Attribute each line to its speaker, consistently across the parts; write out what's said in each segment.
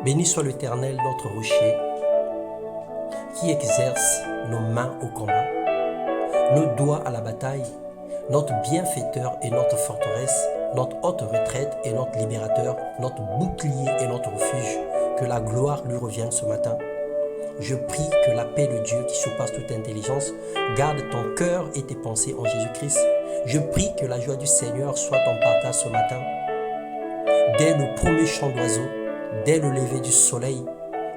Speaker 1: Béni soit l'Éternel, notre rocher, qui exerce nos mains au combat, nos doigts à la bataille, notre bienfaiteur et notre forteresse, notre haute retraite et notre libérateur, notre bouclier et notre refuge. Que la gloire lui revienne ce matin. Je prie que la paix de Dieu qui surpasse toute intelligence garde ton cœur et tes pensées en Jésus-Christ. Je prie que la joie du Seigneur soit ton partage ce matin. Dès le premier chant d'oiseau, dès le lever du soleil,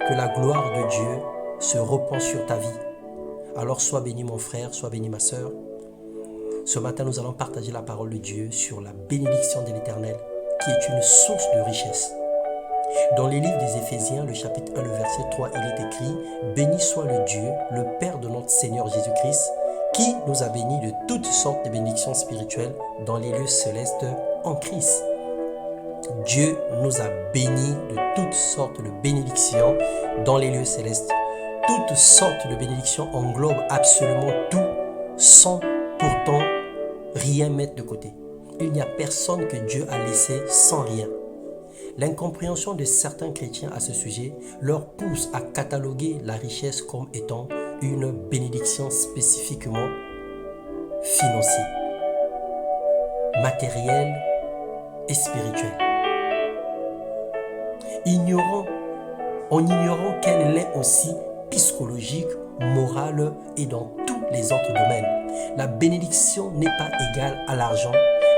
Speaker 1: que la gloire de Dieu se repose sur ta vie. Alors sois béni mon frère, sois béni ma sœur. Ce matin, nous allons partager la parole de Dieu sur la bénédiction de l'Éternel, qui est une source de richesse. Dans les livres des Éphésiens, le chapitre 1, le verset 3, il est écrit « Béni soit le Dieu, le Père de notre Seigneur Jésus-Christ, qui nous a bénis de toutes sortes de bénédictions spirituelles dans les lieux célestes en Christ. » Dieu nous a bénis de toutes sortes de bénédictions dans les lieux célestes. Toutes sortes de bénédictions englobent absolument tout, sans pourtant rien mettre de côté. Il n'y a personne que Dieu a laissé sans rien. L'incompréhension de certains chrétiens à ce sujet leur pousse à cataloguer la richesse comme étant une bénédiction spécifiquement financière, matérielle et spirituelle. En ignorant qu'elle l'est aussi psychologique, morale et dans tous les autres domaines. La bénédiction n'est pas égale à l'argent,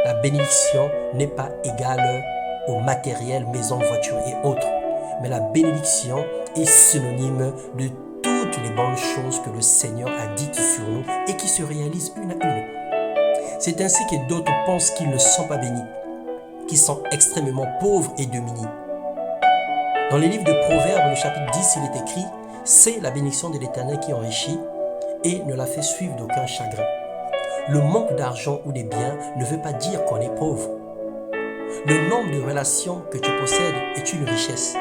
Speaker 1: la bénédiction n'est pas égale au matériel, maison, voiture et autres. Mais la bénédiction est synonyme de toutes les bonnes choses que le Seigneur a dites sur nous et qui se réalisent une à une. C'est ainsi que d'autres pensent qu'ils ne sont pas bénis, qu'ils sont extrêmement pauvres et démunis. Dans les livres de Proverbes, le chapitre 10, il est écrit « C'est la bénédiction de l'Éternel qui enrichit et ne la fait suivre d'aucun chagrin. » Le manque d'argent ou des biens ne veut pas dire qu'on est pauvre. Le nombre de relations que tu possèdes est une richesse.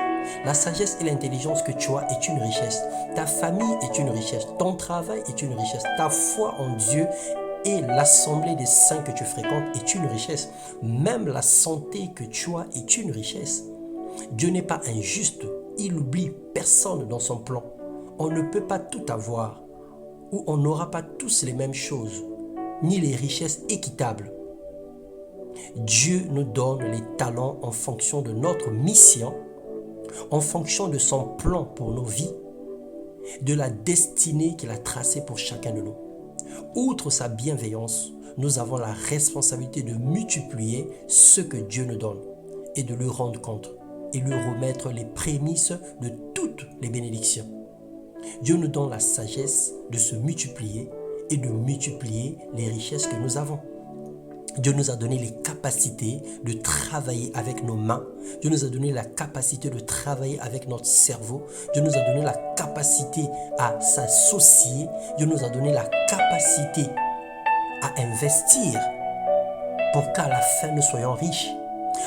Speaker 1: La sagesse et l'intelligence que tu as est une richesse. Ta famille est une richesse. Ton travail est une richesse. Ta foi en Dieu et l'assemblée des saints que tu fréquentes est une richesse. Même la santé que tu as est une richesse. Dieu n'est pas injuste. Il n'oublie personne dans son plan. On ne peut pas tout avoir ou on n'aura pas tous les mêmes choses, ni les richesses équitables. Dieu nous donne les talents en fonction de notre mission, en fonction de son plan pour nos vies, de la destinée qu'il a tracée pour chacun de nous. Outre sa bienveillance, nous avons la responsabilité de multiplier ce que Dieu nous donne et de lui rendre compte et lui remettre les prémices de toutes les bénédictions. Dieu nous donne la sagesse de se multiplier et de multiplier les richesses que nous avons. Dieu nous a donné les capacités de travailler avec nos mains. Dieu nous a donné la capacité de travailler avec notre cerveau. Dieu nous a donné la capacité à s'associer. Dieu nous a donné la capacité à investir pour qu'à la fin nous soyons riches.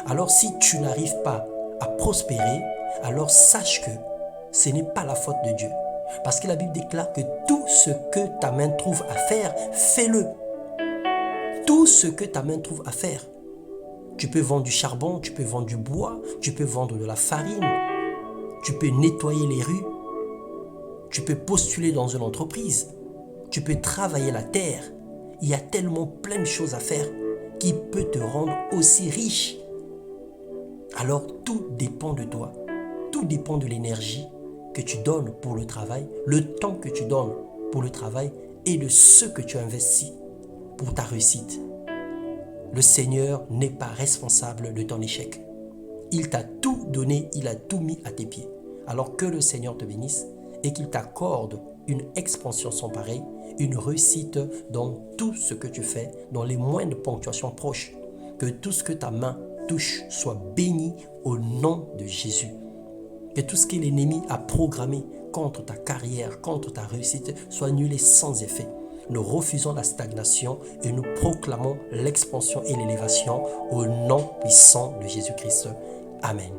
Speaker 1: Alors si tu n'arrives pas à prospérer, alors sache que ce n'est pas la faute de Dieu. Parce que la Bible déclare que tout ce que ta main trouve à faire, fais-le. Tout ce que ta main trouve à faire. Tu peux vendre du charbon, tu peux vendre du bois, tu peux vendre de la farine, tu peux nettoyer les rues, tu peux postuler dans une entreprise, tu peux travailler la terre. Il y a tellement plein de choses à faire qui peut te rendre aussi riche. Alors tout dépend de toi, tout dépend de l'énergie que tu donnes pour le travail, le temps que tu donnes pour le travail et de ce que tu investis pour ta réussite. Le Seigneur n'est pas responsable de ton échec. Il t'a tout donné, il a tout mis à tes pieds. Alors que le Seigneur te bénisse et qu'il t'accorde une expansion sans pareil, une réussite dans tout ce que tu fais, dans les moindres ponctuations proches. Que tout ce que ta main touche soit béni au nom de Jésus. Que tout ce que l'ennemi a programmé contre ta carrière, contre ta réussite, soit annulé sans effet. Nous refusons la stagnation et nous proclamons l'expansion et l'élévation au nom puissant de Jésus-Christ. Amen.